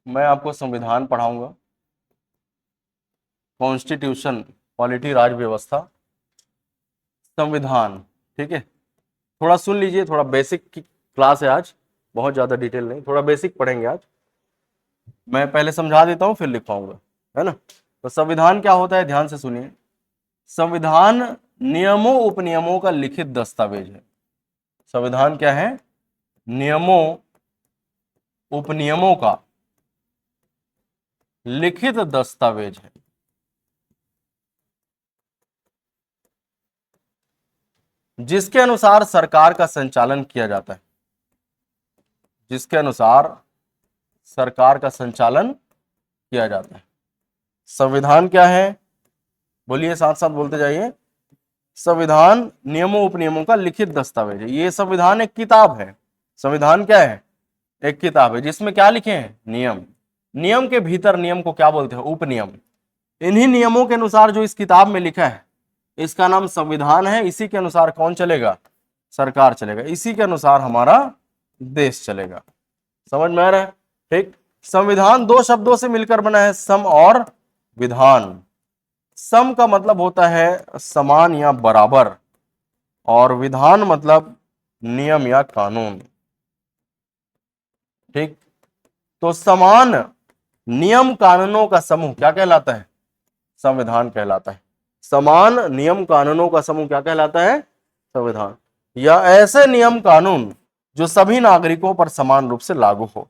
मैं आपको संविधान पढ़ाऊंगा, कॉन्स्टिट्यूशन, पॉलिटी, राज व्यवस्था, संविधान। ठीक है, थोड़ा सुन लीजिए, थोड़ा बेसिक की क्लास है आज, बहुत ज्यादा डिटेल नहीं, थोड़ा बेसिक पढ़ेंगे आज। मैं पहले समझा देता हूं फिर लिखवाऊंगा, है ना। तो संविधान क्या होता है, ध्यान से सुनिए। संविधान नियमों उपनियमों का लिखित दस्तावेज है। संविधान क्या है? नियमों उपनियमों का लिखित दस्तावेज है, जिसके अनुसार सरकार का संचालन किया जाता है। जिसके अनुसार सरकार का संचालन किया जाता है। संविधान क्या है? बोलिए, साथ साथ बोलते जाइए। संविधान नियमों उपनियमों का लिखित दस्तावेज है। ये संविधान एक किताब है। संविधान क्या है? एक किताब है, जिसमें क्या लिखे हैं? नियम। नियम के भीतर नियम को क्या बोलते हैं? उपनियम। इन्हीं नियमों के अनुसार जो इस किताब में लिखा है, इसका नाम संविधान है। इसी के अनुसार कौन चलेगा? सरकार चलेगा। इसी के अनुसार हमारा देश चलेगा। समझ में आ रहा है? ठीक। संविधान दो शब्दों से मिलकर बना है, सम और विधान। सम का मतलब होता है समान या बराबर, और विधान मतलब नियम या कानून। ठीक। तो समान नियम कानूनों का समूह क्या कहलाता है? संविधान कहलाता है। समान नियम कानूनों का समूह क्या कहलाता है? संविधान। या ऐसे नियम कानून जो सभी नागरिकों पर समान रूप से लागू हो।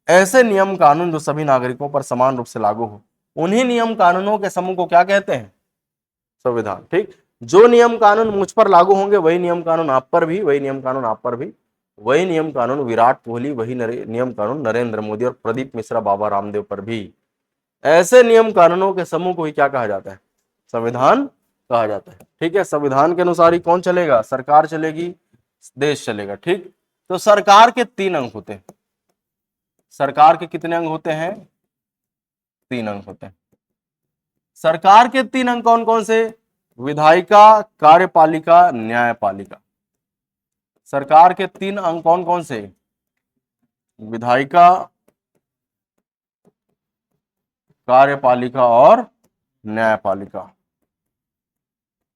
ऐसे नियम कानून जो सभी नागरिकों पर समान रूप से लागू हो, उन्हीं नियम कानूनों के समूह को क्या कहते हैं? संविधान। ठीक। जो नियम कानून मुझ पर लागू होंगे, वही नियम कानून आप पर भी, वही नियम कानून आप पर भी, वही नियम कानून विराट कोहली, वही नियम कानून नरेंद्र मोदी और प्रदीप मिश्रा, बाबा रामदेव पर भी। ऐसे नियम कानूनों के समूह को ही क्या कहा जाता है? संविधान कहा जाता है। ठीक है। संविधान के अनुसार ही कौन चलेगा? सरकार चलेगी, देश चलेगा। ठीक। तो सरकार के 3 अंग होते हैं। सरकार के कितने अंग होते हैं? 3 अंग होते हैं। सरकार के 3 अंग कौन कौन से? विधायिका, कार्यपालिका, न्यायपालिका। सरकार के 3 अंग कौन कौन से? विधायिका, कार्यपालिका और न्यायपालिका।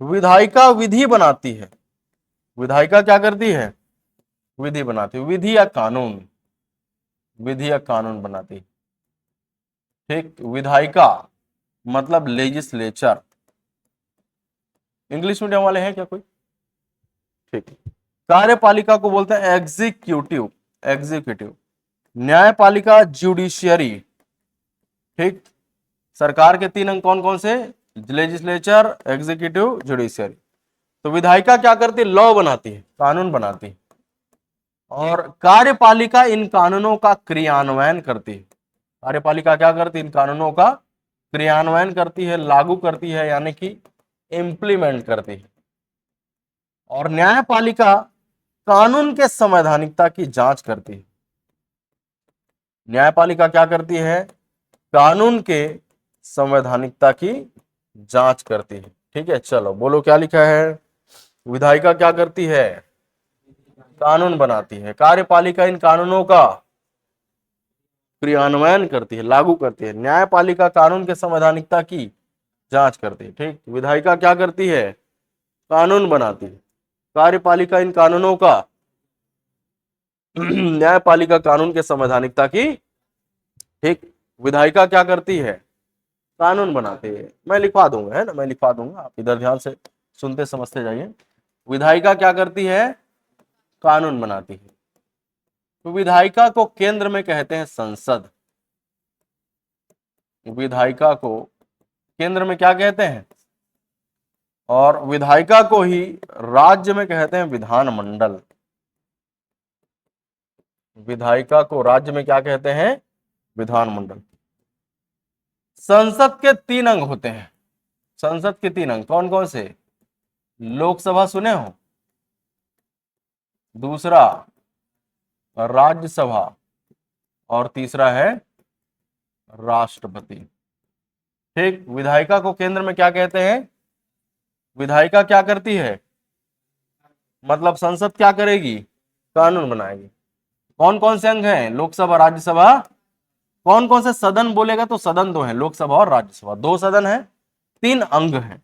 विधायिका विधि बनाती है। विधायिका क्या करती है? विधि बनाती है। विधि या कानून, विधि या कानून बनाती है। ठीक। विधायिका मतलब लेजिस्लेचर। इंग्लिश मीडियम वाले हैं क्या कोई? ठीक। कार्यपालिका को बोलते हैं एग्जीक्यूटिव, एग्जीक्यूटिव। न्यायपालिका जुडिशियरी। ठीक। सरकार के 3 अंग कौन कौन से? Legislature, executive, judiciary. तो विधायिका क्या करती है? लॉ बनाती है, कानून बनाती है। और कार्यपालिका इन कानूनों का क्रियान्वयन करती है। कार्यपालिका क्या करती है? इन कानूनों का क्रियान्वयन करती है, लागू करती है, यानी कि इंप्लीमेंट करती है। और न्यायपालिका कानून के संवैधानिकता की जांच करती है। न्यायपालिका क्या करती है? कानून के संवैधानिकता की जांच करती है। ठीक है, चलो बोलो क्या लिखा है? विधायिका क्या करती है? कानून बनाती है। कार्यपालिका इन कानूनों का क्रियान्वयन करती है, लागू करती है। न्यायपालिका कानून के संवैधानिकता की जांच करती है। ठीक। विधायिका क्या करती है? कानून बनाती है। कार्यपालिका इन कानूनों का न्यायपालिका कानून के संवैधानिकता की। ठीक। विधायिका क्या करती है? कानून बनाती है। मैं लिखवा दूंगा, है ना, मैं लिखवा दूंगा, आप इधर ध्यान से सुनते समझते जाइए। विधायिका क्या करती है? कानून बनाती है। तो विधायिका को केंद्र में कहते हैं संसद। विधायिका को केंद्र में क्या कहते हैं? और विधायिका को ही राज्य में कहते हैं विधानमंडल। विधायिका को राज्य में क्या कहते हैं? विधानमंडल। संसद के 3 अंग होते हैं। संसद के 3 अंग कौन कौन से? लोकसभा सुने हो, दूसरा राज्यसभा, और तीसरा है राष्ट्रपति। ठीक। विधायिका को केंद्र में क्या कहते हैं? विधायिका क्या करती है? मतलब संसद क्या करेगी? कानून बनाएगी। कौन कौन से अंग हैं? लोकसभा, राज्यसभा, कौन कौन से सदन बोलेगा तो सदन दो है, लोकसभा और राज्यसभा, दो सदन है, तीन अंग हैं।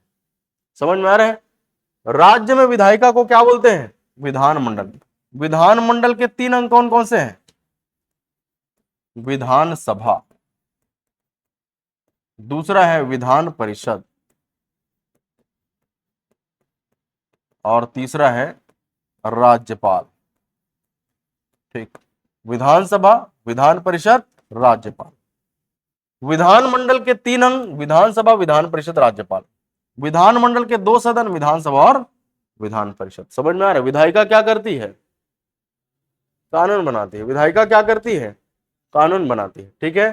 समझ में आ रहा है? राज्य में विधायिका को क्या बोलते हैं? विधानमंडल। विधानमंडल के तीन अंग कौन कौन से हैं? विधानसभा, दूसरा है विधान परिषद, और तीसरा है राज्यपाल। ठीक, विधानसभा, विधान परिषद, राज्यपाल। विधानमंडल के तीन अंग, विधानसभा, विधान परिषद, राज्यपाल। विधानमंडल के दो सदन, विधानसभा और विधान परिषद। समझ में आ रहा है? विधायिका क्या करती है? कानून बनाती है। विधायिका क्या करती है? कानून बनाती है। ठीक है,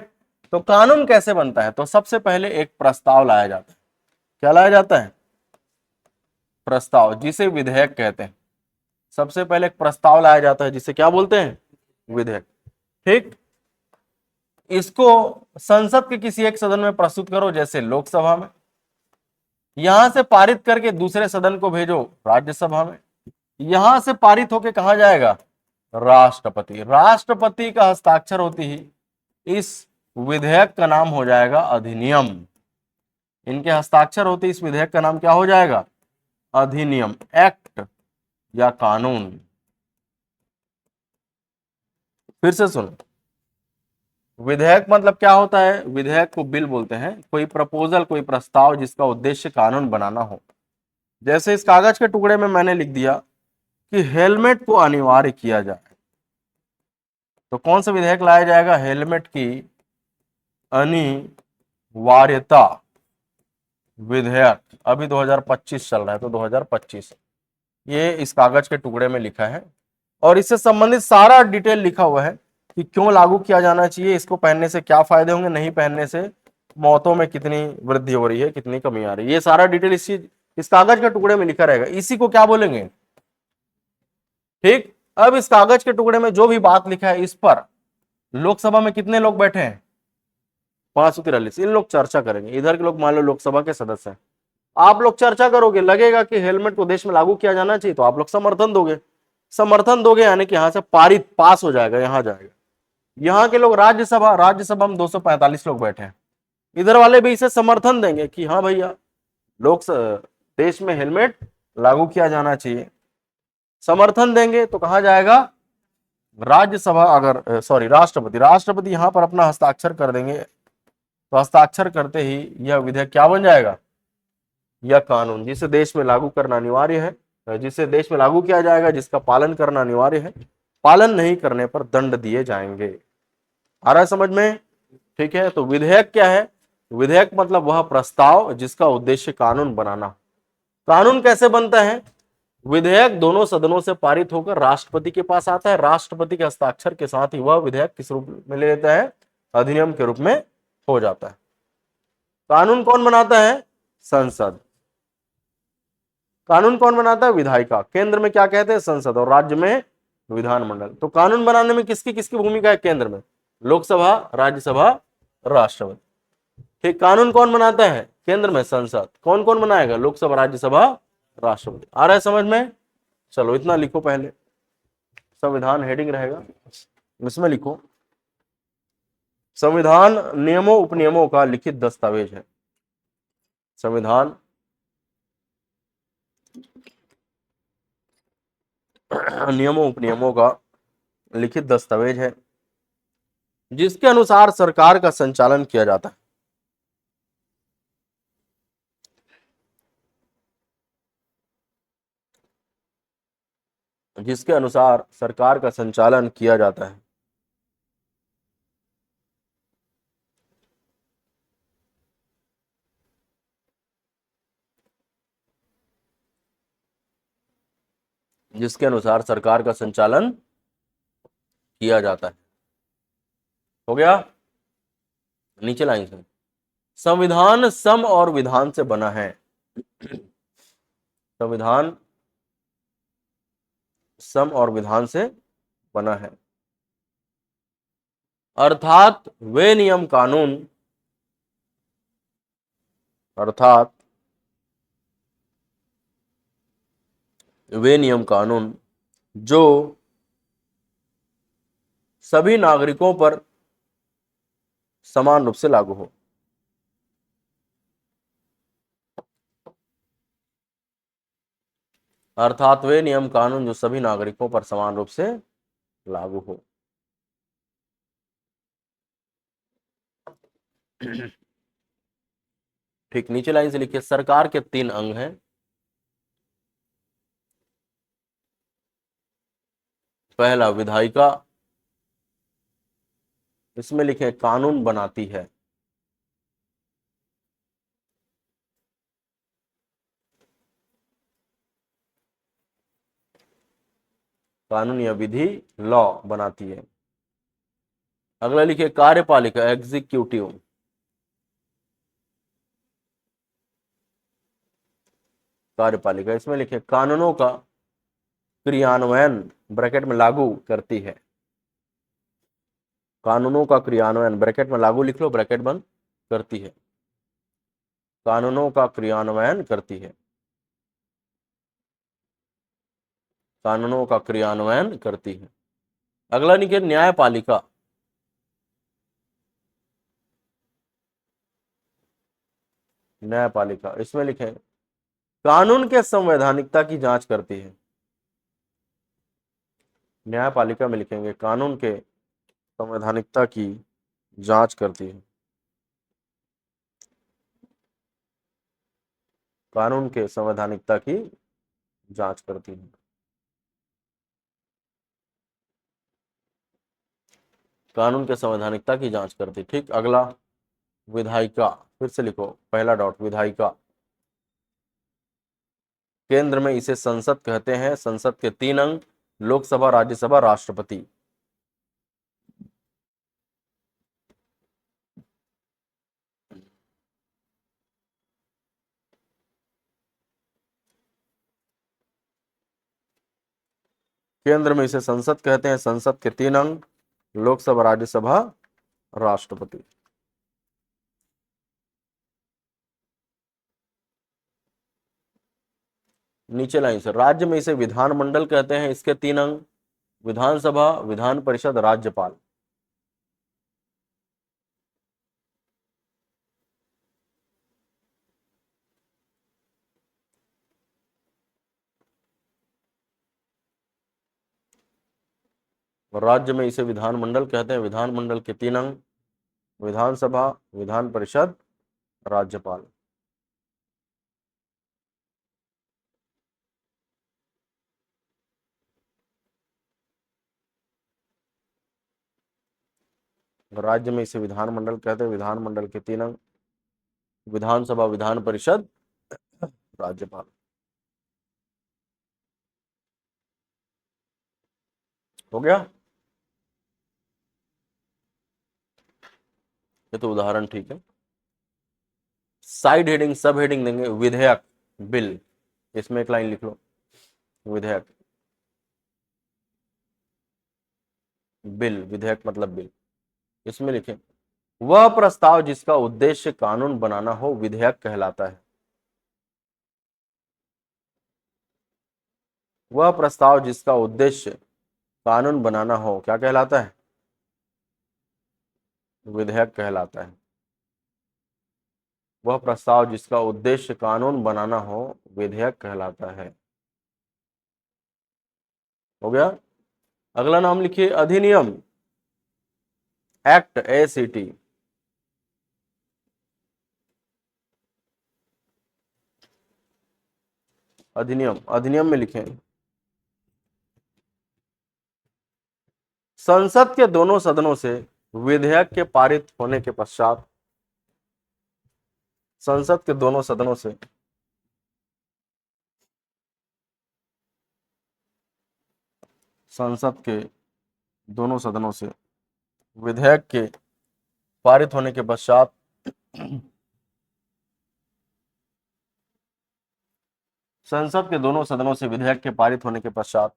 तो कानून कैसे बनता है? तो सबसे पहले एक प्रस्ताव लाया जाता है। क्या लाया जाता है? प्रस्ताव, जिसे विधेयक कहते हैं। सबसे पहले एक प्रस्ताव लाया जाता है जिसे क्या बोलते हैं? विधेयक। ठीक, इसको संसद के किसी एक सदन में प्रस्तुत करो, जैसे लोकसभा में, यहां से पारित करके दूसरे सदन को भेजो, राज्यसभा में, यहां से पारित होके कहा जाएगा? राष्ट्रपति। राष्ट्रपति का हस्ताक्षर होती ही इस विधेयक का नाम हो जाएगा अधिनियम। इनके हस्ताक्षर होते इस विधेयक का नाम क्या हो जाएगा? अधिनियम, एक्ट या कानून। फिर से सुनो, विधेयक मतलब क्या होता है? विधेयक को बिल बोलते हैं, कोई प्रपोजल, कोई प्रस्ताव जिसका उद्देश्य कानून बनाना हो। जैसे इस कागज के टुकड़े में मैंने लिख दिया कि हेलमेट को अनिवार्य किया जाए, तो कौन सा विधेयक लाया जाएगा? हेलमेट की अनिवार्यता विधेयक। अभी 2025 चल रहा है, तो 2025 ये इस कागज के टुकड़े में लिखा है, और इससे संबंधित सारा डिटेल लिखा हुआ है कि क्यों लागू किया जाना चाहिए, इसको पहनने से क्या फायदे होंगे, नहीं पहनने से मौतों में कितनी वृद्धि हो रही है, कितनी कमी आ रही है, ये सारा डिटेल इस कागज के टुकड़े में लिखा रहेगा। इसी को क्या बोलेंगे? ठीक, अब इस कागज के टुकड़े में जो भी बात लिखा है, इस पर लोकसभा में कितने लोग बैठे हैं? 543। इन लोग चर्चा करेंगे। इधर के लोग मान लो लोकसभा के सदस्य हैं, आप लोग चर्चा करोगे, लगेगा कि हेलमेट को देश में लागू किया जाना चाहिए, तो आप लोग समर्थन दोगे। समर्थन दोगे यानी कि यहां से पारित, पास हो जाएगा, यहां जाएगा। यहां के लोग राज्यसभा, राज्यसभा में 245 लोग बैठे हैं, इधर वाले भी इसे समर्थन देंगे कि हाँ भैया, लोग देश में हेलमेट लागू किया जाना चाहिए। समर्थन देंगे तो कहा जाएगा राज्यसभा, अगर सॉरी राष्ट्रपति, राष्ट्रपति यहां पर अपना हस्ताक्षर कर देंगे, तो हस्ताक्षर करते ही यह विधेयक क्या बन जाएगा? यह कानून, जिसे देश में लागू करना अनिवार्य है, जिसे देश में लागू किया जाएगा, जिसका पालन करना अनिवार्य है, पालन नहीं करने पर दंड दिए जाएंगे। आ रहा है समझ में? ठीक है, तो विधेयक क्या है? विधेयक मतलब वह प्रस्ताव जिसका उद्देश्य कानून बनाना। कानून कैसे बनता है? विधेयक दोनों सदनों से पारित होकर राष्ट्रपति के पास आता है, राष्ट्रपति के हस्ताक्षर के साथ ही वह विधेयक किस रूप में ले लेता है? अधिनियम के रूप में हो जाता है। कानून कौन बनाता है? संसद। कानून कौन बनाता है? विधायिका। केंद्र में क्या कहते हैं? संसद, और राज्य में विधानमंडल। तो कानून बनाने में किसकी किसकी भूमिका है? केंद्र में लोकसभा, राज्यसभा, राष्ट्रपति। ठीक, कानून कौन बनाता है? केंद्र में संसद। कौन कौन बनाएगा? लोकसभा, राज्यसभा, राष्ट्रपति। आ रहा है समझ में? चलो इतना लिखो पहले, संविधान हेडिंग रहेगा, इसमें लिखो संविधान नियमों उपनियमों का लिखित दस्तावेज है। संविधान नियमों उपनियमों का लिखित दस्तावेज है, जिसके अनुसार सरकार का संचालन किया जाता है। जिसके अनुसार सरकार का संचालन किया जाता है। जिसके अनुसार सरकार का संचालन किया जाता है। हो गया? नीचे लाइन से, संविधान सम और विधान से बना है। संविधान सम और विधान से बना है, अर्थात वे नियम कानून, अर्थात वे नियम कानून जो सभी नागरिकों पर समान रूप से लागू हो। अर्थात वे नियम कानून जो सभी नागरिकों पर समान रूप से लागू हो। ठीक, नीचे लाइन से लिखिए, सरकार के 3 अंग हैं। पहला विधायिका, इसमें लिखे कानून बनाती है। कानून या विधि, लॉ बनाती है। अगला लिखिए कार्यपालिका, एग्जीक्यूटिव। कार्यपालिका, इसमें लिखे कानूनों का क्रियान्वयन, ब्रैकेट में लागू करती है। कानूनों का क्रियान्वयन, ब्रैकेट में लागू लिख लो, ब्रैकेट बंद, करती है। कानूनों का क्रियान्वयन करती है। कानूनों का क्रियान्वयन करती है। अगला लिखिए न्यायपालिका। न्यायपालिका, इसमें लिखे कानून के संवैधानिकता की जांच करती है। न्यायपालिका में लिखेंगे कानून के संवैधानिकता की जांच करती है। कानून के संवैधानिकता की जांच करती है। कानून के संवैधानिकता की जांच करती है। ठीक, अगला विधायिका, फिर से लिखो पहला डॉट, विधायिका। केंद्र में इसे संसद कहते हैं। संसद के 3 अंग, लोकसभा, राज्यसभा, राष्ट्रपति। केंद्र में इसे संसद कहते हैं। संसद के 3 अंग, लोकसभा, राज्यसभा, राष्ट्रपति। नीचे लाइन से, राज्य में इसे विधानमंडल कहते हैं। इसके 3 अंग, विधानसभा, विधान परिषद, राज्यपाल। राज्य में इसे विधानमंडल कहते हैं। विधानमंडल के 3 अंग, विधानसभा, विधान परिषद, राज्यपाल। राज्य में इसे विधानमंडल कहते हैं। विधानमंडल के 3 अंग, विधानसभा, विधान परिषद, राज्यपाल। हो गया, ये तो उदाहरण ठीक है। साइड हेडिंग, सब हेडिंग देंगे, विधेयक, बिल। इसमें एक लाइन लिख लो, विधेयक, बिल, विधेयक मतलब बिल। इसमें लिखें वह प्रस्ताव जिसका उद्देश्य कानून बनाना हो विधेयक कहलाता है। वह प्रस्ताव जिसका उद्देश्य कानून बनाना हो क्या कहलाता है? विधेयक कहलाता है। वह प्रस्ताव जिसका उद्देश्य कानून बनाना हो विधेयक कहलाता है। हो गया। अगला नाम लिखिए अधिनियम, एक्ट, ACT। अधिनियम, अधिनियम में लिखें संसद के दोनों सदनों से विधेयक के पारित होने के पश्चात, संसद के दोनों सदनों से संसद के दोनों सदनों से विधेयक के पारित होने के पश्चात संसद के दोनों सदनों से विधेयक के पारित होने के पश्चात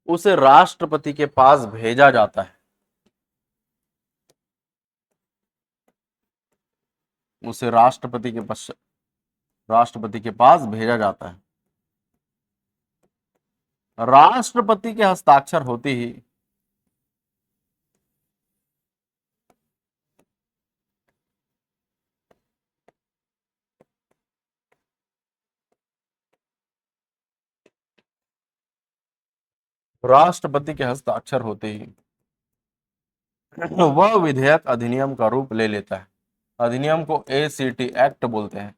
उसे राष्ट्रपति के पास भेजा जाता है। उसे राष्ट्रपति के पास भेजा जाता है। राष्ट्रपति के हस्ताक्षर होते ही राष्ट्रपति के हस्ताक्षर होते ही वह विधेयक अधिनियम का रूप ले लेता है। अधिनियम को एसीटी एक्ट बोलते हैं।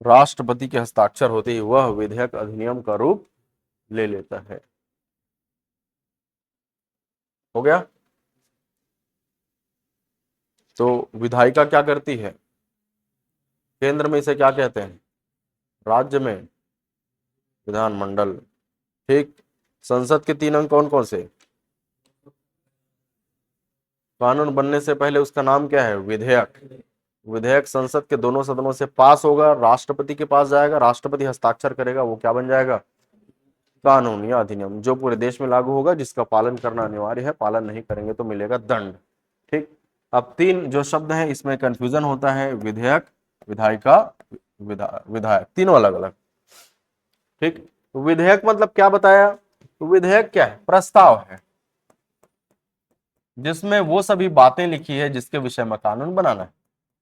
राष्ट्रपति के हस्ताक्षर होते ही वह विधेयक अधिनियम का रूप ले लेता है। हो गया। तो विधायिका क्या करती है? केंद्र में इसे क्या कहते हैं? राज्य में विधानमंडल। ठीक। संसद के 3 अंग कौन कौन से? कानून बनने से पहले उसका नाम क्या है? विधेयक। विधेयक संसद के दोनों सदनों से पास होगा, राष्ट्रपति के पास जाएगा, राष्ट्रपति हस्ताक्षर करेगा, वो क्या बन जाएगा? कानून या अधिनियम, जो पूरे देश में लागू होगा, जिसका पालन करना अनिवार्य है, पालन नहीं करेंगे तो मिलेगा दंड। ठीक। अब 3 जो शब्द हैं इसमें कंफ्यूजन होता है, विधेयक, विधायिका, विधायक, तीनों अलग अलग। ठीक। विधेयक मतलब क्या बताया? विधेयक क्या है? प्रस्ताव है जिसमें वो सभी बातें लिखी है जिसके विषय में कानून बनाना है।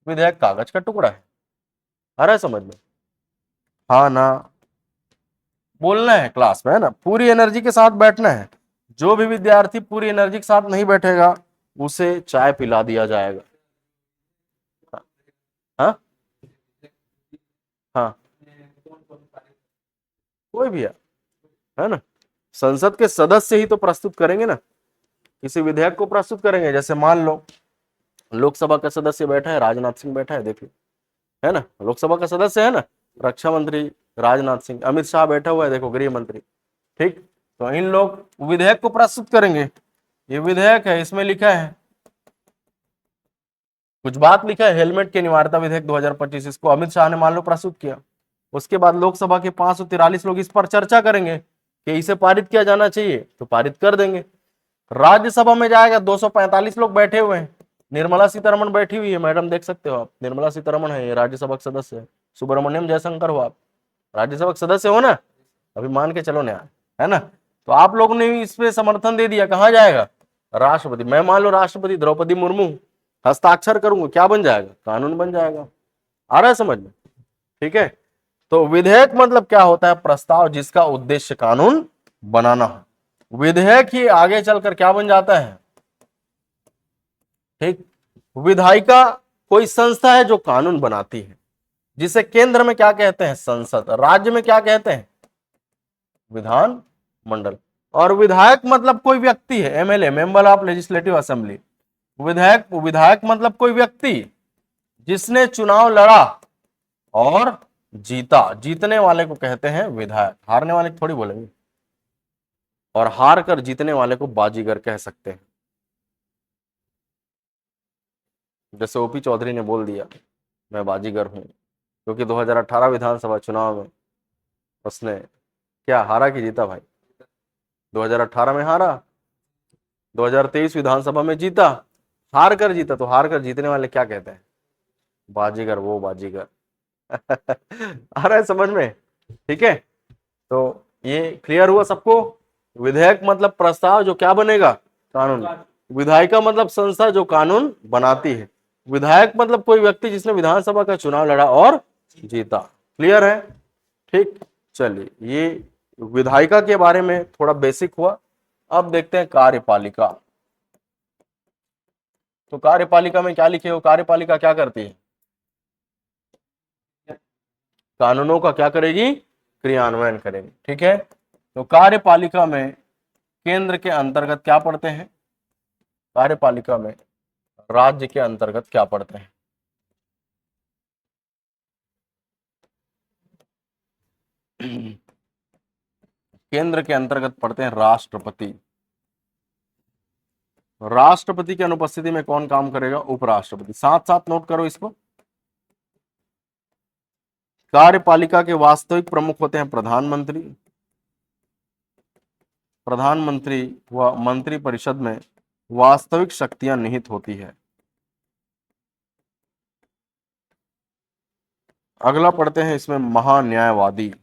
विधेयक कागज का टुकड़ा है। आ रहा है समझ में? हाँ ना? बोलना है क्लास में, है ना? पूरी एनर्जी के साथ बैठना है। जो भी विद्यार्थी पूरी एनर्जी के साथ नहीं बैठेगा उसे चाय पिला दिया जाएगा। हाँ हाँ, कोई भी है ना? संसद के सदस्य ही तो प्रस्तुत करेंगे ना, किसी विधेयक को प्रस्तुत करेंगे। जैसे मान लो लोकसभा का सदस्य बैठा है, राजनाथ सिंह बैठा है, देखिए, है ना? लोकसभा का सदस्य है ना, रक्षा मंत्री राजनाथ सिंह, अमित शाह बैठा हुआ है, देखो, गृह मंत्री। ठीक। तो इन लोग विधेयक को प्रस्तुत करेंगे। ये विधेयक है, इसमें लिखा है, कुछ बात लिखा है, हेलमेट की अनिवार्यता विधेयक 2025, इसको अमित शाह ने मान लो प्रस्तुत किया। उसके बाद लोकसभा के 543 लोग इस पर चर्चा करेंगे कि इसे पारित किया जाना चाहिए, तो पारित कर देंगे। राज्यसभा में जाएगा, 245 लोग बैठे हुए हैं, निर्मला सीतारमण बैठी हुई है, मैडम देख सकते हो आप, निर्मला सीतारमण है, ये राज्यसभा के सदस्य है। सुब्रमण्यम जयशंकर हो आप, राज्यसभा के सदस्य हो ना, अभी मान के चलो ना, है ना? तो आप लोगों ने भी इस पे समर्थन दे दिया, कहाँ जाएगा? राष्ट्रपति। मैं मान लो राष्ट्रपति द्रौपदी मुर्मू, हस्ताक्षर करूंगा, क्या बन जाएगा? कानून बन जाएगा। आ रहा है समझ में? ठीक है। तो विधेयक मतलब क्या होता है? प्रस्ताव जिसका उद्देश्य कानून बनाना हो। विधेयक ही आगे चलकर क्या बन जाता है? ठीक। विधायिका कोई संस्था है जो कानून बनाती है, जिसे केंद्र में क्या कहते हैं? संसद। राज्य में क्या कहते हैं? विधान मंडल। और विधायक मतलब कोई व्यक्ति है, MLA, member of legislative assembly. विधायक, विधायक मतलब कोई व्यक्ति जिसने चुनाव लड़ा और जीता, जीतने वाले को कहते हैं विधायक, हारने वाले को थोड़ी बोलेंगे। और हार कर जीतने वाले को बाजीगर कह सकते हैं। जैसे ओपी चौधरी ने बोल दिया मैं बाजीगर हूं, क्योंकि 2018 विधानसभा चुनाव में उसने क्या हारा कि जीता भाई? 2018 में हारा, 2023 विधानसभा में जीता, हार कर जीता। तो हार कर जीतने वाले क्या कहते हैं? बाजीगर, वो बाजीगर। आ रहा है समझ में? ठीक है। तो ये क्लियर हुआ सबको? विधेयक मतलब प्रस्ताव जो क्या बनेगा? कानून। विधायिका मतलब संस्था जो कानून बनाती है। विधायक मतलब कोई व्यक्ति जिसने विधानसभा का चुनाव लड़ा और जीता। क्लियर है? ठीक। चलिए, ये विधायिका के बारे में थोड़ा बेसिक हुआ। अब देखते हैं कार्यपालिका। तो कार्यपालिका में क्या लिखे हो? कार्यपालिका क्या करती है? कानूनों का क्या करेगी? क्रियान्वयन करेगी। ठीक है। तो कार्यपालिका में केंद्र के अंतर्गत क्या पढ़ते हैं? कार्यपालिका में राज्य के अंतर्गत क्या पढ़ते हैं? केंद्र के अंतर्गत पढ़ते हैं राष्ट्रपति। राष्ट्रपति की अनुपस्थिति में कौन काम करेगा? उपराष्ट्रपति। साथ साथ नोट करो इसको। कार्यपालिका के वास्तविक प्रमुख होते हैं प्रधानमंत्री। प्रधानमंत्री व मंत्रिपरिषद में वास्तविक शक्तियां निहित होती है। अगला पढ़ते हैं इसमें महान्यायवादी।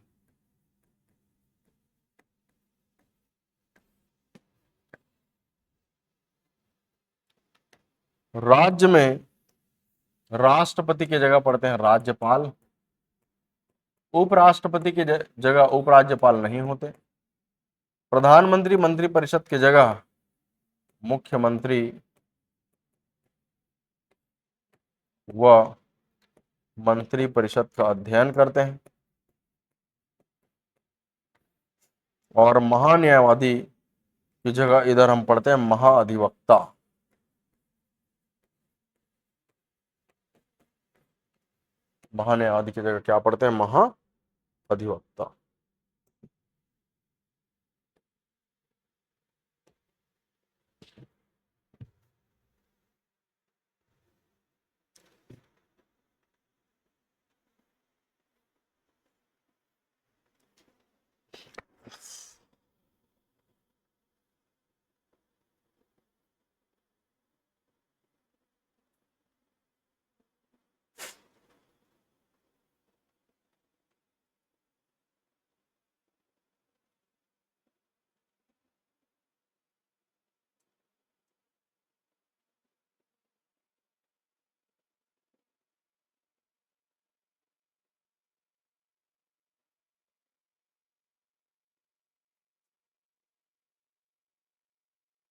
राज्य में राष्ट्रपति की जगह पढ़ते हैं राज्यपाल। उपराष्ट्रपति की जगह उपराज्यपाल नहीं होते। प्रधानमंत्री मंत्रिपरिषद की जगह मुख्यमंत्री व मंत्रिपरिषद का अध्ययन करते हैं। और महान्यायवादी की जगह इधर हम पढ़ते हैं महाअधिवक्ता। महान्यायवादी की जगह क्या पढ़ते हैं? महाअधिवक्ता।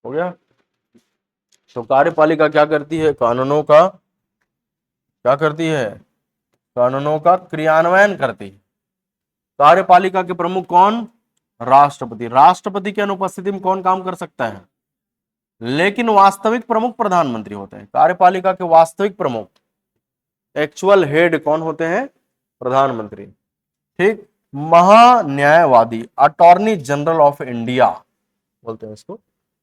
हो गया। तो कार्यपालिका क्या करती है? कानूनों का क्या करती है? कानूनों का क्रियान्वयन करती है। कार्यपालिका के प्रमुख कौन? राष्ट्रपति। राष्ट्रपति की अनुपस्थिति में कौन काम कर सकता है? लेकिन वास्तविक प्रमुख प्रधानमंत्री होते हैं। कार्यपालिका के वास्तविक प्रमुख, एक्चुअल हेड कौन होते हैं? प्रधानमंत्री। ठीक। महान्यायवादी, अटॉर्नी जनरल ऑफ इंडिया बोलते हैं इसको,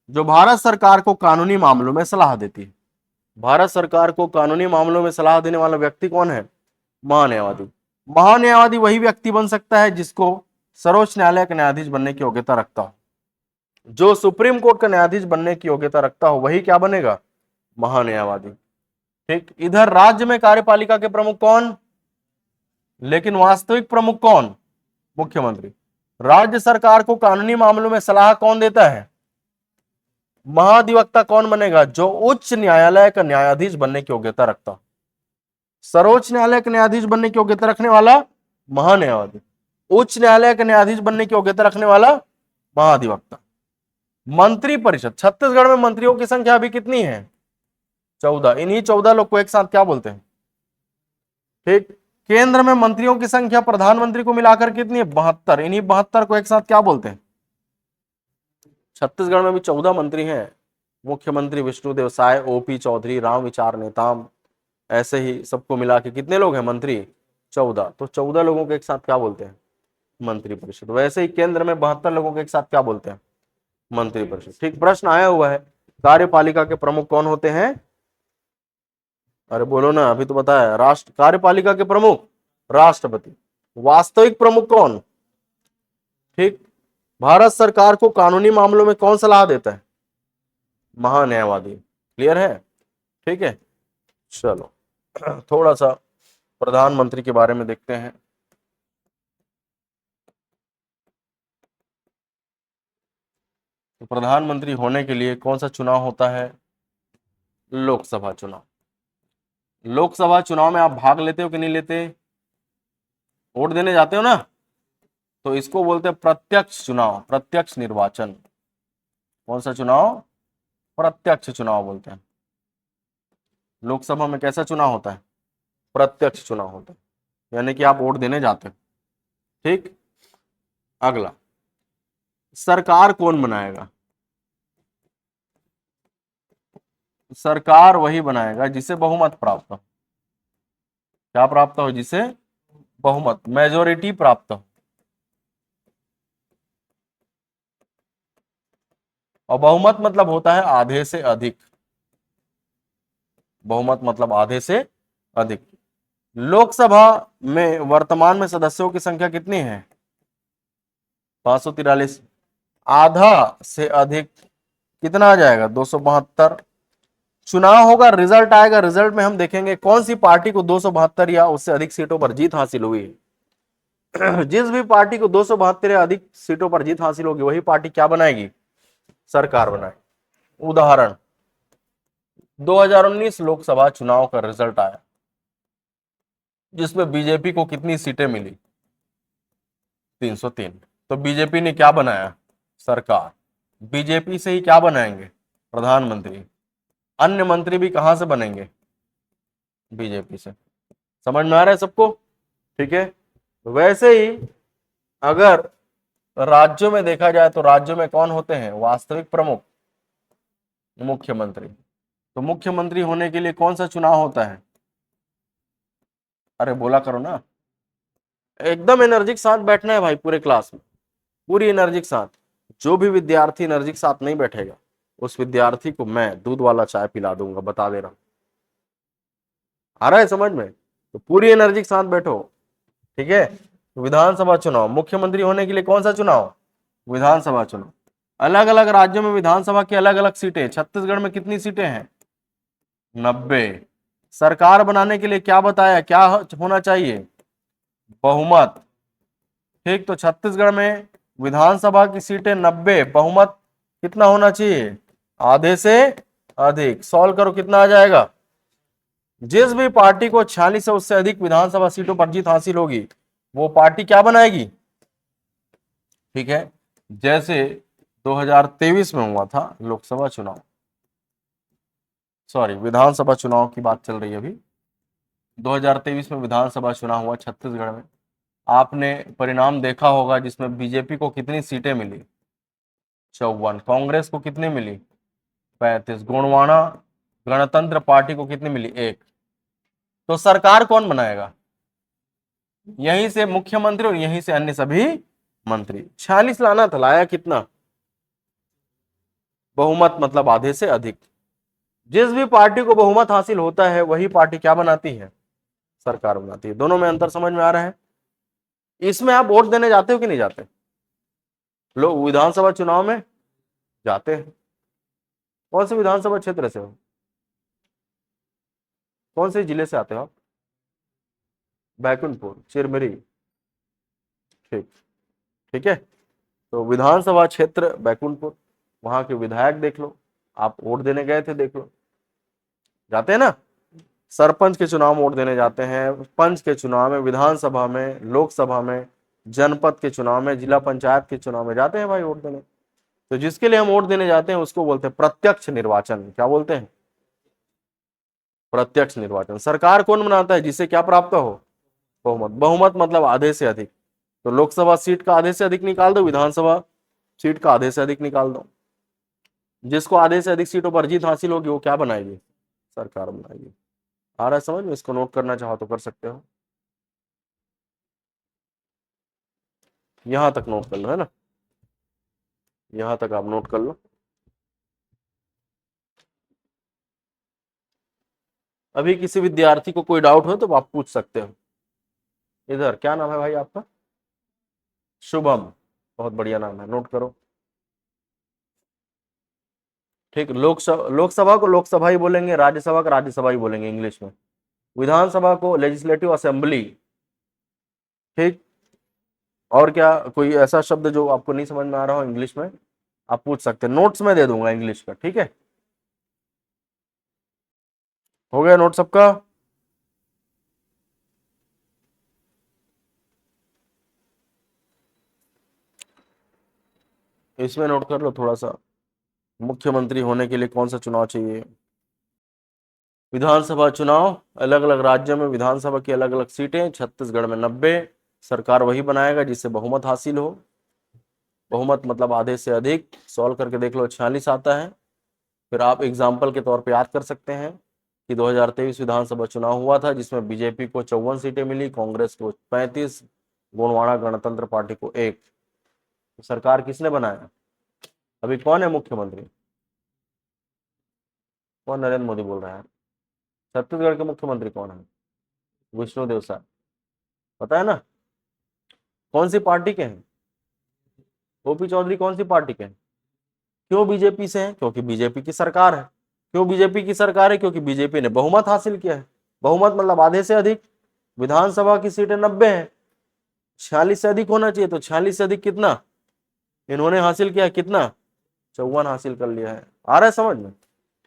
जो भारत सरकार को कानूनी मामलों में सलाह देती है। भारत सरकार को कानूनी मामलों में सलाह देने वाला व्यक्ति कौन है? महान्यायवादी। महान्यायवादी वही व्यक्ति बन सकता है जिसको सर्वोच्च न्यायालय का न्यायाधीश बनने की योग्यता रखता हो। जो सुप्रीम कोर्ट का न्यायाधीश बनने की योग्यता रखता हो वही क्या बनेगा? महान्यायवादी। ठीक। इधर राज्य में कार्यपालिका के प्रमुख कौन? लेकिन वास्तविक प्रमुख कौन? मुख्यमंत्री। राज्य सरकार को कानूनी मामलों में सलाह कौन देता है? महाधिवक्ता कौन बनेगा? जो उच्च न्यायालय का न्यायाधीश बनने की योग्यता रखता। सर्वोच्च न्यायालय का न्यायाधीश बनने की योग्यता रखने वाला महान्यायवादी, उच्च न्यायालय का न्यायाधीश बनने की योग्यता रखने वाला महाधिवक्ता। मंत्रिपरिषद, छत्तीसगढ़ में मंत्रियों की संख्या अभी कितनी है? 14। इन्हीं 14 लोग को एक साथ क्या बोलते हैं? ठीक। केंद्र में मंत्रियों की संख्या प्रधानमंत्री को मिलाकर कितनी है? 72। इन्हीं 72 को एक साथ क्या बोलते हैं? छत्तीसगढ़ में भी 14 मंत्री हैं। मुख्यमंत्री विष्णुदेव साय, ओपी चौधरी, राम विचार नेताम, ऐसे ही सबको मिला के कितने लोग हैं मंत्री? 14। तो 14 लोगों को एक साथ क्या बोलते हैं? मंत्रिपरिषद। वैसे ही केंद्र में 72 लोगों को एक साथ क्या बोलते हैं? मंत्रिपरिषद। ठीक। प्रश्न आया हुआ है, कार्यपालिका के प्रमुख कौन होते हैं? अरे बोलो ना, अभी तो बताया। राष्ट्र कार्यपालिका के प्रमुख राष्ट्रपति। वास्तविक प्रमुख कौन? ठीक। भारत सरकार को कानूनी मामलों में कौन सलाह देता है? महान्यायवादी। क्लियर है? ठीक है। चलो थोड़ा सा प्रधानमंत्री के बारे में देखते हैं। तो प्रधानमंत्री होने के लिए कौन सा चुनाव होता है? लोकसभा चुनाव। लोकसभा चुनाव में आप भाग लेते हो कि नहीं लेते? वोट देने जाते हो ना? तो इसको बोलते हैं प्रत्यक्ष चुनाव, प्रत्यक्ष निर्वाचन। कौन सा चुनाव? प्रत्यक्ष चुनाव बोलते हैं। लोकसभा में कैसा चुनाव होता है? प्रत्यक्ष चुनाव होता है, यानी कि आप वोट देने जाते हो। ठीक। अगला, सरकार कौन बनाएगा? सरकार वही बनाएगा जिसे बहुमत प्राप्त हो। क्या प्राप्त हो? जिसे बहुमत, मेजोरिटी प्राप्त हो। और बहुमत मतलब होता है आधे से अधिक। बहुमत मतलब आधे से अधिक। लोकसभा में वर्तमान में सदस्यों की संख्या कितनी है? 543। आधा से अधिक कितना आ जाएगा? 272। चुनाव होगा, रिजल्ट आएगा, रिजल्ट में हम देखेंगे कौन सी पार्टी को 272 या उससे अधिक सीटों पर जीत हासिल हुई। जिस भी पार्टी को 272 या अधिक सीटों पर जीत हासिल होगी वही पार्टी क्या बनाएगी? सरकार बनाएगी। उदाहरण, 2019 लोकसभा चुनाव का रिजल्ट आया, जिसमें बीजेपी को कितनी सीटें मिली? 303। तो बीजेपी ने क्या बनाया? सरकार। बीजेपी से ही क्या बनाएंगे? प्रधानमंत्री। अन्य मंत्री भी कहां से बनेंगे? बीजेपी से। समझ में आ रहा है सबको? ठीक है। वैसे ही अगर राज्यों में देखा जाए तो राज्यों में कौन होते हैं वास्तविक प्रमुख? मुख्यमंत्री। तो मुख्यमंत्री होने के लिए कौन सा चुनाव होता है? अरे बोला करो ना, एकदम एनर्जी के साथ बैठना है भाई पूरे क्लास में, पूरी एनर्जी के साथ। जो भी विद्यार्थी एनर्जी के साथ नहीं बैठेगा उस विद्यार्थी को मैं दूध वाला चाय पिला दूंगा, बता दे रहा हूं। आ रहा है समझ में? तो पूरी एनर्जी के साथ बैठो। ठीक है। विधानसभा चुनाव, मुख्यमंत्री होने के लिए कौन सा चुनाव? विधानसभा चुनाव। अलग अलग राज्यों में विधानसभा की अलग अलग सीटें। छत्तीसगढ़ में कितनी सीटें हैं? 90। सरकार बनाने के लिए क्या बताया, क्या होना चाहिए? बहुमत। ठीक, तो छत्तीसगढ़ में विधानसभा की सीटें 90, बहुमत कितना होना चाहिए? आधे से अधिक। सॉल्व करो कितना आ जाएगा? जिस भी पार्टी को 46 से उससे अधिक विधानसभा सीटों पर जीत हासिल होगी वो पार्टी क्या बनाएगी? ठीक है। जैसे 2023 में हुआ था लोकसभा चुनाव, सॉरी विधानसभा चुनाव की बात चल रही है अभी। 2023 में विधानसभा चुनाव हुआ छत्तीसगढ़ में। आपने परिणाम देखा होगा जिसमें बीजेपी को कितनी सीटें मिली? 54। कांग्रेस को कितनी मिली? 35। गोंडवाना गणतंत्र पार्टी को कितनी मिली? 1। तो सरकार कौन बनाएगा? यहीं से मुख्यमंत्री और यहीं से अन्य सभी मंत्री। 46 लाना था, लाया कितना? बहुमत मतलब आधे से अधिक। जिस भी पार्टी को बहुमत हासिल होता है वही पार्टी क्या बनाती है? सरकार बनाती है। दोनों में अंतर समझ में आ रहा है? इसमें आप वोट देने जाते हो कि नहीं जाते? लोग विधानसभा चुनाव में जाते हैं। कौन से विधानसभा क्षेत्र से हो? कौन से जिले से आते हो आप? बैकुंठपुर, चिरमिरी। ठीक। ठीक है। तो विधानसभा क्षेत्र बैकुंठपुर, वहां के विधायक देख लो। आप वोट देने गए थे, देख लो। जाते हैं ना? सरपंच के चुनाव में वोट देने जाते हैं, पंच के चुनाव में, विधानसभा में, लोकसभा में, जनपद के चुनाव में, जिला पंचायत के चुनाव में जाते हैं भाई वोट देने। तो जिसके लिए हम वोट देने जाते हैं उसको बोलते हैं प्रत्यक्ष निर्वाचन। क्या बोलते हैं? प्रत्यक्ष निर्वाचन। सरकार कौन बनाता है? जिसे क्या प्राप्त हो? बहुमत। बहुमत मतलब आधे से अधिक। तो लोकसभा सीट का आधे से अधिक निकाल दो, विधानसभा सीट का आधे से अधिक निकाल दो। जिसको आधे से अधिक सीटों पर जीत हासिल होगी वो क्या बनाएगी? सरकार बनाएगी। आ रहा है समझ में? इसको नोट करना चाहो तो कर सकते हो। यहां तक नोट कर लो, है ना? यहां तक आप नोट कर लो। अभी किसी विद्यार्थी को कोई डाउट हो तो आप पूछ सकते हो। इधर क्या नाम है भाई आपका? शुभम। बहुत बढ़िया नाम है, नोट करो। ठीक। लोकसभा को लोकसभा ही बोलेंगे, राज्यसभा को राज्यसभा ही बोलेंगे इंग्लिश में। विधानसभा को लेजिस्लेटिव असेंबली। ठीक। और क्या कोई ऐसा शब्द जो आपको नहीं समझ में आ रहा हो इंग्लिश में आप पूछ सकते हैं, नोट्स में दे दूंगा इंग्लिश का। ठीक है। हो गया नोट सबका? इसमें नोट कर लो थोड़ा सा, मुख्यमंत्री होने के लिए कौन सा चुनाव चाहिए? विधानसभा चुनाव, अलग अलग राज्यों में विधानसभा की अलग अलग सीटें। छत्तीसगढ़ में 90। सरकार वही बनाएगा जिससे बहुमत हासिल हो। बहुमत मतलब आधे से अधिक। सॉल्व करके देख लो, 46 आता है। फिर आप एग्जाम्पल के तौर पे याद कर सकते हैं कि 2023 विधानसभा चुनाव हुआ था जिसमें बीजेपी को 54 सीटें मिली, कांग्रेस को 35, गोंडवाना गणतंत्र पार्टी को 1। तो सरकार किसने बनाया? अभी कौन है मुख्यमंत्री? कौन? नरेंद्र मोदी बोल रहा है। छत्तीसगढ़ के मुख्यमंत्री कौन है? विष्णुदेव साय। पता है ना? कौन सी पार्टी के हैं? ओपी चौधरी कौन सी पार्टी के हैं? क्यों बीजेपी से हैं? क्योंकि बीजेपी की सरकार है। क्यों बीजेपी की सरकार है? क्योंकि बीजेपी ने बहुमत हासिल किया है। बहुमत मतलब आधे से अधिक। विधानसभा की सीटें 90 है, 46 से अधिक होना चाहिए। तो 46 से अधिक कितना इन्होंने हासिल किया? कितना? 54 हासिल कर लिया है। आ रहा है समझ में?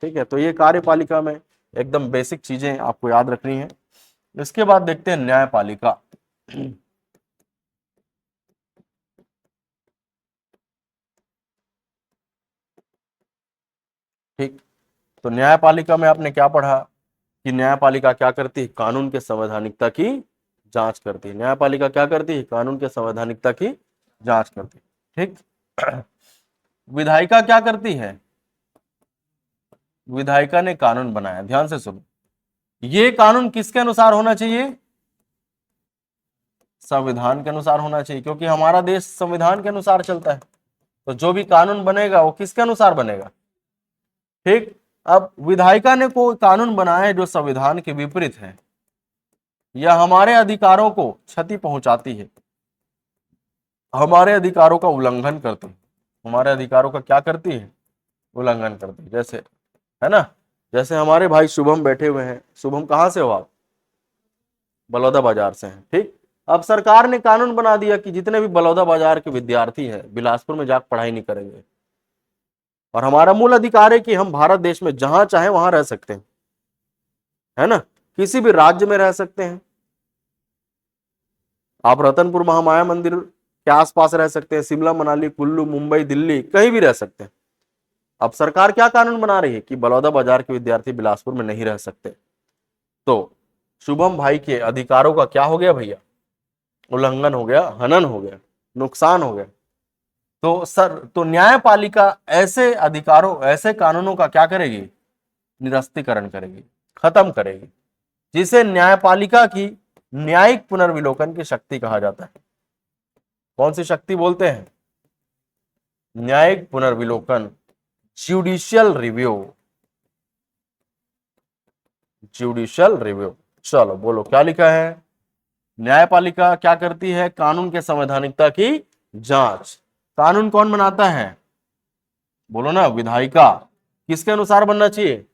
ठीक है, तो ये कार्यपालिका में एकदम बेसिक चीजें आपको याद रखनी है। इसके बाद देखते हैं न्यायपालिका। ठीक, तो न्यायपालिका में आपने क्या पढ़ा कि न्यायपालिका क्या करती है, कानून के संवैधानिकता की जांच करती है। न्यायपालिका क्या करती है, कानून के संवैधानिकता की जांच करती है। ठीक, विधायिका क्या करती है, विधायिका ने कानून बनाया, ध्यान से सुनो, ये कानून किसके अनुसार होना चाहिए, संविधान के अनुसार होना चाहिए, क्योंकि हमारा देश संविधान के अनुसार चलता है। तो जो भी कानून बनेगा वो किसके अनुसार बनेगा। ठीक, अब विधायिका ने कोई कानून बनाया है जो संविधान के विपरीत है या हमारे अधिकारों को क्षति पहुंचाती है, हमारे अधिकारों का उल्लंघन करती है, हमारे अधिकारों का क्या करती है, उल्लंघन करती है। जैसे, है ना, जैसे हमारे भाई शुभम बैठे हुए हैं, शुभम कहाँ से हो आप, बलौदा बाजार से हैं। ठीक, अब सरकार ने कानून बना दिया कि जितने भी बलौदा बाजार के विद्यार्थी हैं बिलासपुर में जाकर पढ़ाई नहीं करेंगे, और हमारा मूल अधिकार है कि हम भारत देश में जहां चाहे वहां रह सकते हैं, है ना, किसी भी राज्य में रह सकते हैं। आप रतनपुर महामाया मंदिर के आसपास रह सकते हैं, शिमला मनाली कुल्लू मुंबई दिल्ली कहीं भी रह सकते हैं। अब सरकार क्या कानून बना रही है कि बलौदा बाजार के विद्यार्थी बिलासपुर में नहीं रह सकते। तो शुभम भाई के अधिकारों का क्या हो गया भैया, उल्लंघन हो गया, हनन हो गया, नुकसान हो गया। तो न्यायपालिका ऐसे अधिकारों, ऐसे कानूनों का क्या करेगी, निरस्तीकरण करेगी, खत्म करेगी, जिसे न्यायपालिका की न्यायिक पुनर्विलोकन की शक्ति कहा जाता है। कौन सी शक्ति बोलते हैं, न्यायिक पुनर्विलोकन, ज्यूडिशियल रिव्यू, ज्यूडिशियल रिव्यू। चलो बोलो क्या लिखा है, न्यायपालिका क्या करती है, कानून के संवैधानिकता की जांच। कानून कौन बनाता है, बोलो ना, विधायिका। किसके अनुसार बनना चाहिए,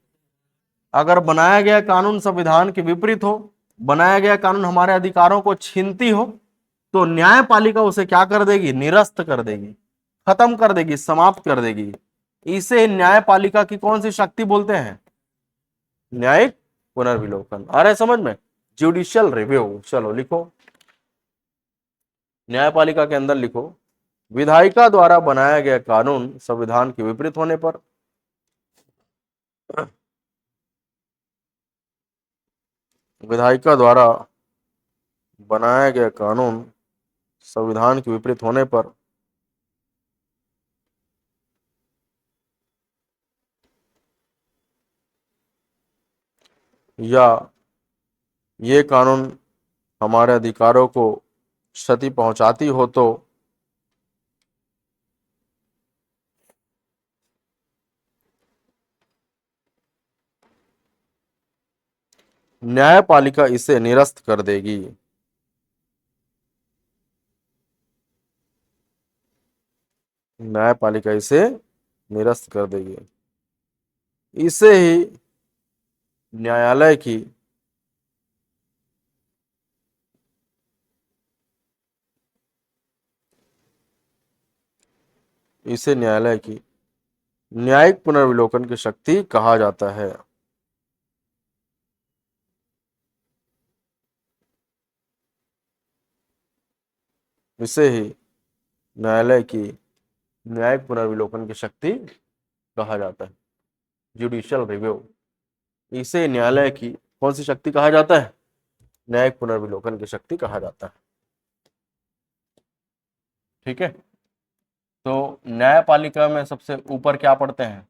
अगर बनाया गया कानून संविधान के विपरीत हो, बनाया गया कानून हमारे अधिकारों को छीनती हो, तो न्यायपालिका उसे क्या कर देगी, निरस्त कर देगी, खत्म कर देगी, समाप्त कर देगी। इसे न्यायपालिका की कौन सी शक्ति बोलते हैं, न्यायिक पुनर्विलोकन। आ रहा है समझ में, जुडिशियल रिव्यू। चलो लिखो, न्यायपालिका के अंदर लिखो, विधायिका द्वारा बनाया गया कानून संविधान के विपरीत होने पर, विधायिका द्वारा बनाया गया कानून संविधान के विपरीत होने पर या ये कानून हमारे अधिकारों को क्षति पहुंचाती हो तो न्यायपालिका इसे निरस्त कर देगी। न्यायपालिका इसे निरस्त कर देगी। इसे ही न्यायालय की इसे न्यायालय की न्यायिक पुनर्विलोकन की शक्ति कहा जाता है। इसे ही न्यायालय की न्यायिक पुनर्विलोकन की शक्ति कहा जाता है, जुडिशियल रिव्यू। इसे न्यायालय की कौन सी शक्ति कहा जाता है, न्यायिक पुनर्विलोकन की शक्ति कहा जाता है। ठीक है, तो न्यायपालिका में सबसे ऊपर क्या पढ़ते हैं,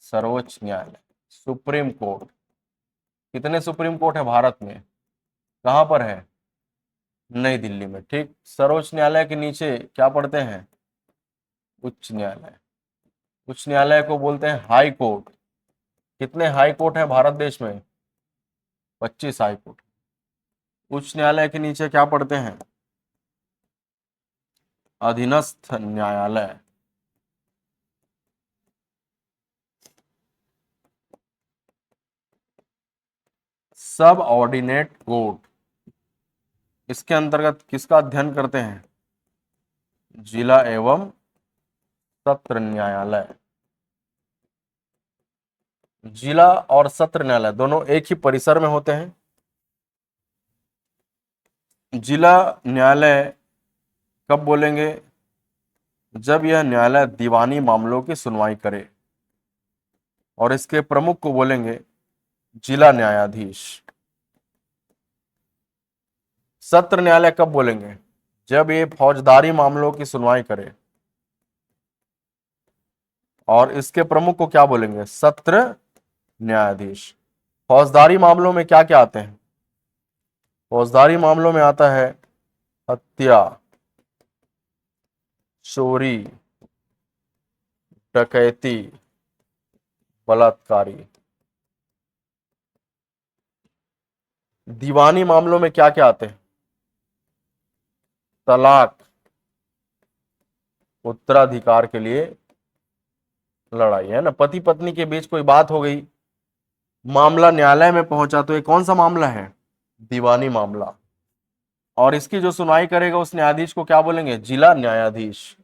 सर्वोच्च न्यायालय, सुप्रीम कोर्ट। कितने सुप्रीम कोर्ट है भारत में, कहां पर है, नई दिल्ली में। ठीक, सर्वोच्च न्यायालय के नीचे क्या पढ़ते हैं, उच्च न्यायालय। उच्च न्यायालय को बोलते हैं हाई कोर्ट। कितने हाई कोर्ट है भारत देश में, 25 हाई कोर्ट। उच्च न्यायालय के नीचे क्या पढ़ते हैं, अधीनस्थ न्यायालय। सब ऑर्डिनेट कोर्ट, इसके अंतर्गत किसका अध्ययन करते हैं, जिला एवं सत्र न्यायालय। जिला और सत्र न्यायालय दोनों एक ही परिसर में होते हैं। जिला न्यायालय कब बोलेंगे? जब यह न्यायालय दीवानी मामलों की सुनवाई करे, और इसके प्रमुख को बोलेंगे जिला न्यायाधीश। सत्र न्यायालय कब बोलेंगे? जब ये फौजदारी मामलों की सुनवाई करे, और इसके प्रमुख को क्या बोलेंगे? सत्र न्यायाधीश। फौजदारी मामलों में क्या क्या आते हैं? फौजदारी मामलों में आता है हत्या, चोरी, डकैती, बलात्कारी। दीवानी मामलों में क्या क्या आते हैं? तलाक, उत्तराधिकार के लिए लड़ाई, है ना। पति पत्नी के बीच कोई बात हो गई, मामला न्यायालय में पहुंचा, तो ये कौन सा मामला है? दीवानी मामला। और इसकी जो सुनवाई करेगा उस न्यायाधीश को क्या बोलेंगे? जिला न्यायाधीश।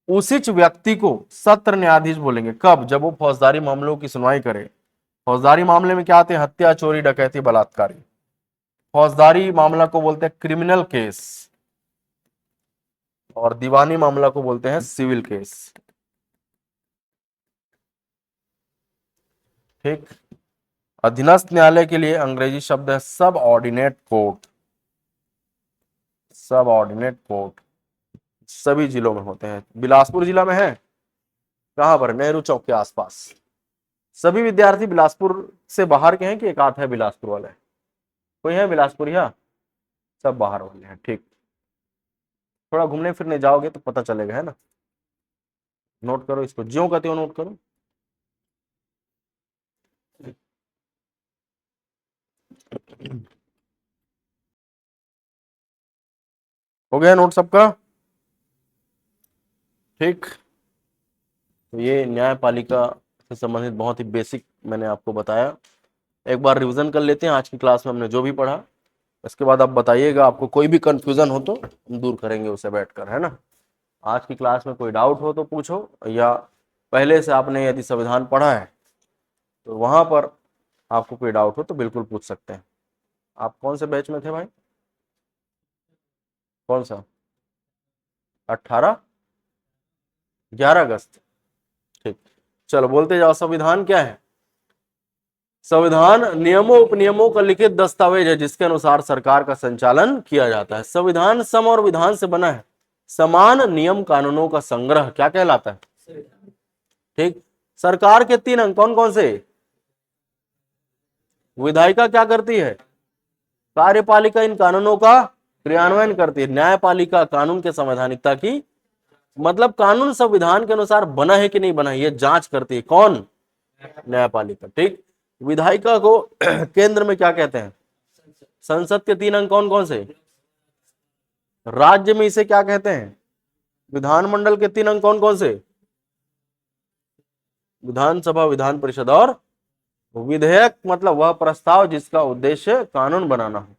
उसी व्यक्ति को सत्र न्यायाधीश बोलेंगे। कब? जब वो फौजदारी मामलों की सुनवाई करे। फौजदारी मामले में क्या आते हैं? हत्या, चोरी, डकैती, बलात्कारी। फौजदारी मामला को बोलते हैं क्रिमिनल केस, और दीवानी मामला को बोलते हैं सिविल केस। ठीक। अधीनस्थ न्यायालय के लिए अंग्रेजी शब्द है सब ऑर्डिनेट कोर्ट। सब ऑर्डिनेट कोर्ट सभी जिलों में होते हैं। बिलासपुर जिला में है, कहां पर? नेहरू चौक के आसपास। सभी विद्यार्थी बिलासपुर से बाहर के हैं कि एक आध है बिलासपुर वाले? कोई है बिलासपुर? या सब बाहर वाले हैं। ठीक, थोड़ा घूमने फिरने जाओगे तो पता चलेगा, है ना। नोट करो इसको, ज्यों का त्यों नोट करो। हो गया नोट सबका? ठीक, तो ये न्यायपालिका से संबंधित बहुत ही बेसिक मैंने आपको बताया। एक बार रिवीजन कर लेते हैं आज की क्लास में हमने जो भी पढ़ा। इसके बाद आप बताइएगा, आपको कोई भी कंफ्यूजन हो तो हम दूर करेंगे उसे बैठकर, है ना। आज की क्लास में कोई डाउट हो तो पूछो, या पहले से आपने यदि संविधान पढ़ा है तो वहां पर आपको कोई डाउट हो तो बिल्कुल पूछ सकते हैं। आप कौन से बैच में थे भाई? कौन सा? 18 11 अगस्त। ठीक, चलो बोलते जाओ। संविधान क्या है? संविधान नियमों उपनियमों का लिखित दस्तावेज है जिसके अनुसार सरकार का संचालन किया जाता है। संविधान सम और विधान से बना है। समान नियम कानूनों का संग्रह क्या कहलाता है? ठीक। सरकार के 3 अंग कौन कौन से? विधायिका क्या करती है? कार्यपालिका इन कानूनों का क्रियान्वयन करती है। न्यायपालिका कानून के संवैधानिकता की, मतलब कानून संविधान के अनुसार बना है कि नहीं बना है ये जांच करती है। कौन? न्यायपालिका। ठीक। विधायिका को केंद्र में क्या कहते हैं? संसद के 3 अंग कौन कौन से? राज्य में इसे क्या कहते हैं? विधानमंडल के 3 अंग कौन कौन से? विधानसभा, विधान परिषद और विधेयक, मतलब वह प्रस्ताव जिसका उद्देश्य कानून बनाना हो।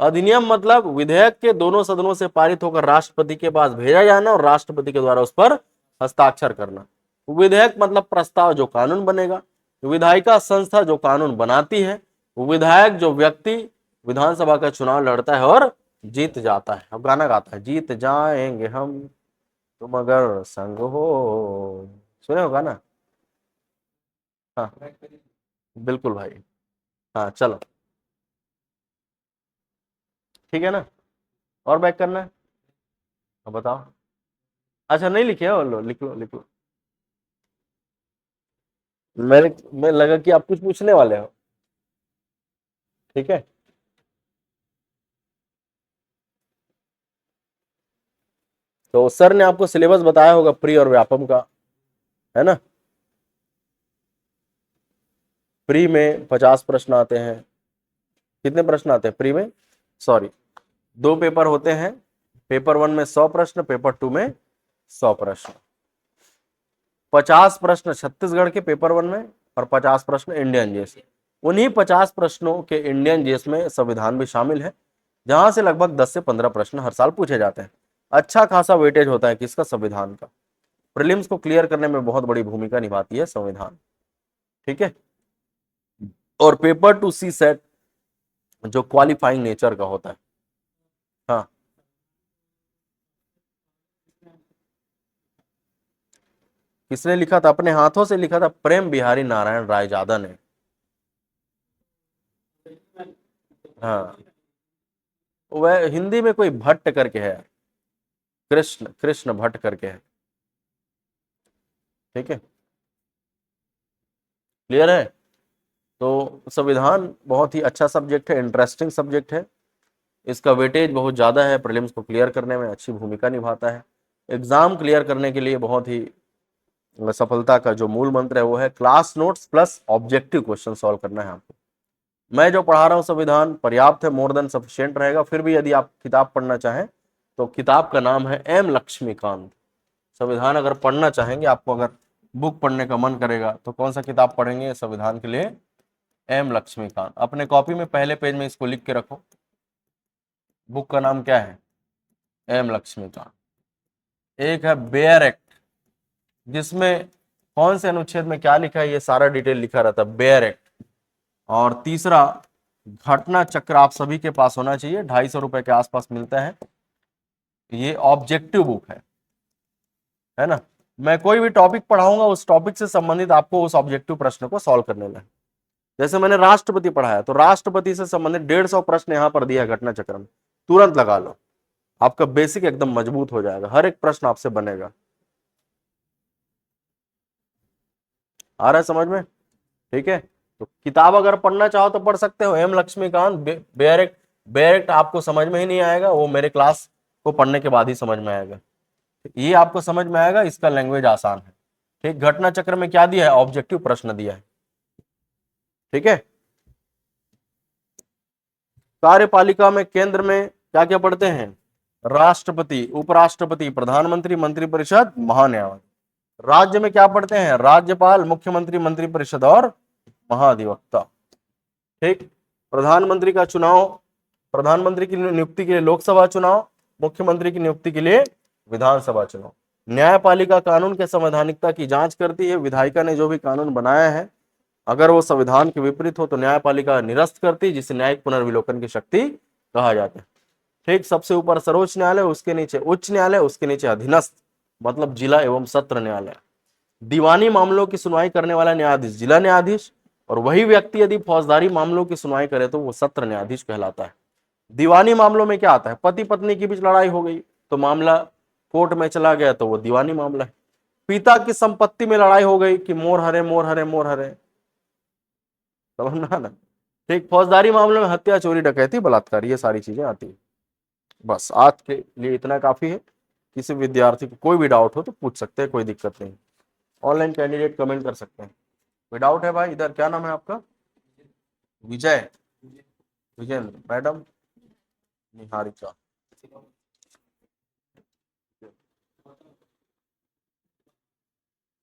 अधिनियम मतलब विधेयक के दोनों सदनों से पारित होकर राष्ट्रपति के पास भेजा जाना और राष्ट्रपति के द्वारा उस पर हस्ताक्षर करना। विधेयक मतलब प्रस्ताव जो कानून बनेगा। विधायिका संस्था जो कानून बनाती है। विधायक जो व्यक्ति विधानसभा का चुनाव लड़ता है और जीत जाता है। अब गाना गाता है, जीत जाएंगे हम तुम अगर संग हो। सुने हो गाना? हाँ बिल्कुल भाई। हाँ चलो, ठीक है ना। और बैक करना है? अब बताओ। अच्छा नहीं लिखे हो? लो लिख लो, लिख लो। मेरे मैं लगा कि आप कुछ पूछने वाले हो। ठीक है, तो सर ने आपको सिलेबस बताया होगा प्री और व्यापम का, है ना। प्री में 50 प्रश्न आते हैं। कितने प्रश्न आते हैं प्री में? सॉरी, 2 पेपर होते हैं। पेपर 1 में 100 प्रश्न, पेपर 2 में 100 प्रश्न। 50 प्रश्न छत्तीसगढ़ के पेपर 1 में और 50 प्रश्न इंडियन जीएस। उन्हीं 50 प्रश्नों के इंडियन जीएस में संविधान भी शामिल है, जहां से लगभग 10 से 15 प्रश्न हर साल पूछे जाते हैं। अच्छा खासा वेटेज होता है किसका? संविधान का। प्रीलिम्स को क्लियर करने में बहुत बड़ी भूमिका निभाती है संविधान। ठीक है, और पेपर टू सी सेट जो क्वालिफाइंग नेचर का होता है। हाँ, किसने लिखा था? अपने हाथों से लिखा था प्रेम बिहारी नारायण रायजादा ने। हाँ, वह हिंदी में कोई भट्ट करके है, कृष्ण कृष्ण भट्ट करके है। ठीक है, क्लियर है? तो संविधान बहुत ही अच्छा सब्जेक्ट है, इंटरेस्टिंग सब्जेक्ट है। इसका वेटेज बहुत ज़्यादा है, प्रीलिम्स को क्लियर करने में अच्छी भूमिका निभाता है। एग्जाम क्लियर करने के लिए बहुत ही सफलता का जो मूल मंत्र है वो है class notes plus objective question solve करना है आपको। मैं जो पढ़ा रहा हूँ संविधान पर्याप्त है, मोर देन सफिशिएंट रहेगा। फिर भी यदि आप किताब पढ़ना चाहें तो किताब का नाम है एम लक्ष्मीकांत। संविधान अगर पढ़ना चाहेंगे, आपको अगर बुक पढ़ने का मन करेगा तो कौन सा किताब पढ़ेंगे संविधान के लिए? एम लक्ष्मीकांत। अपने कॉपी में पहले पेज में इसको लिख के रखो। बुक का नाम क्या है? एम लक्ष्मीकांत। एक है बेयर एक्ट, जिसमें कौन से अनुच्छेद में क्या लिखा है ये सारा डिटेल लिखा रहता है, बेयर एक्ट। और तीसरा घटना चक्र आप सभी के पास होना चाहिए, 250 रुपए के आसपास मिलता है। ये ऑब्जेक्टिव बुक है ना? मैं कोई भी टॉपिक पढ़ाऊंगा उस टॉपिक से संबंधित आपको उस ऑब्जेक्टिव प्रश्न को सॉल्व करने में। जैसे मैंने राष्ट्रपति पढ़ाया तो राष्ट्रपति से संबंधित 150 प्रश्न यहां पर दिया है घटना चक्र में, तुरंत लगा लो, आपका बेसिक एकदम मजबूत हो जाएगा, हर एक प्रश्न आपसे बनेगा। आ रहा है समझ में? ठीक है, तो किताब अगर पढ़ना चाहो तो पढ़ सकते हो, एम लक्ष्मीकांत, बेयर एक्ट आपको समझ में ही नहीं आएगा, वो मेरे क्लास को पढ़ने के बाद ही समझ में आएगा। ये आपको समझ में आएगा, इसका लैंग्वेज आसान है। ठीक, घटना चक्र में क्या दिया है? ऑब्जेक्टिव प्रश्न दिया है। ठीक है, कार्यपालिका में केंद्र में क्या क्या पढ़ते हैं? राष्ट्रपति, उपराष्ट्रपति, प्रधानमंत्री, मंत्रिपरिषद, महान्यायवादी। राज्य में क्या पढ़ते हैं? राज्यपाल, मुख्यमंत्री, मंत्रिपरिषद और महाधिवक्ता। ठीक, प्रधानमंत्री का चुनाव, प्रधानमंत्री की नियुक्ति के लिए लोकसभा चुनाव, मुख्यमंत्री की नियुक्ति के लिए विधानसभा चुनाव। न्यायपालिका कानून के संवैधानिकता की जांच करती है, विधायिका ने जो भी कानून बनाया है अगर वो संविधान के विपरीत हो तो न्यायपालिका निरस्त करती, जिसे न्यायिक पुनर्विलोकन की शक्ति कहा जाता है। ठीक, सबसे ऊपर सर्वोच्च न्यायालय, उसके नीचे उच्च न्यायालय, उसके नीचे अधीनस्थ मतलब जिला एवं सत्र न्यायालय। दीवानी मामलों की सुनवाई करने वाला न्यायाधीश जिला न्यायाधीश, और वही व्यक्ति यदि फौजदारी मामलों की सुनवाई करे तो वो सत्र न्यायाधीश कहलाता है। दीवानी मामलों में क्या आता है? पति पत्नी के बीच लड़ाई हो गई तो मामला कोर्ट में चला गया तो वो दीवानी मामला है। पिता की संपत्ति में लड़ाई हो गई कि मोर हरे मोर हरे मोर हरे, समझना ना? ठीक, फौजदारी मामलों में हत्या, चोरी, डकैती, बलात्कार, ये सारी चीजें आती है। बस आज के लिए इतना काफी है। किसी विद्यार्थी को कोई भी डाउट हो तो पूछ सकते हैं, कोई दिक्कत नहीं। ऑनलाइन कैंडिडेट कमेंट कर सकते हैं। कोई डाउट है भाई? इधर क्या नाम है आपका? विजय, विजेंद्र, मैडम निहारिका,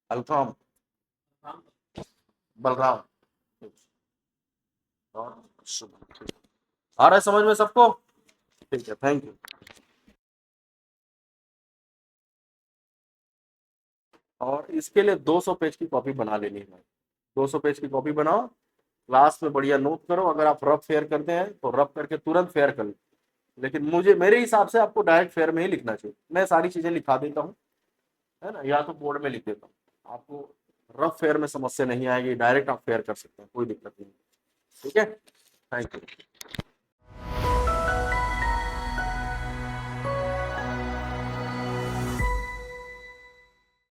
अल्फाम, बलराम और शुभ। आ रहा है समझ में सबको? ठीक है, थैंक यू। और इसके लिए 200 पेज की कॉपी बना लेनी है। 200 पेज की कॉपी बनाओ, क्लास में बढ़िया नोट करो। अगर आप रफ फेयर करते हैं तो रफ करके तुरंत फेयर कर लो, लेकिन मुझे मेरे हिसाब से आपको डायरेक्ट फेयर में ही लिखना चाहिए। मैं सारी चीजें लिखा देता हूँ, है ना, या तो बोर्ड में लिख देता हूँ। आपको रफ फेयर में समस्या नहीं आएगी, डायरेक्ट आप फेयर कर सकते हैं, कोई दिक्कत नहीं। ठीक है, थैंक यू।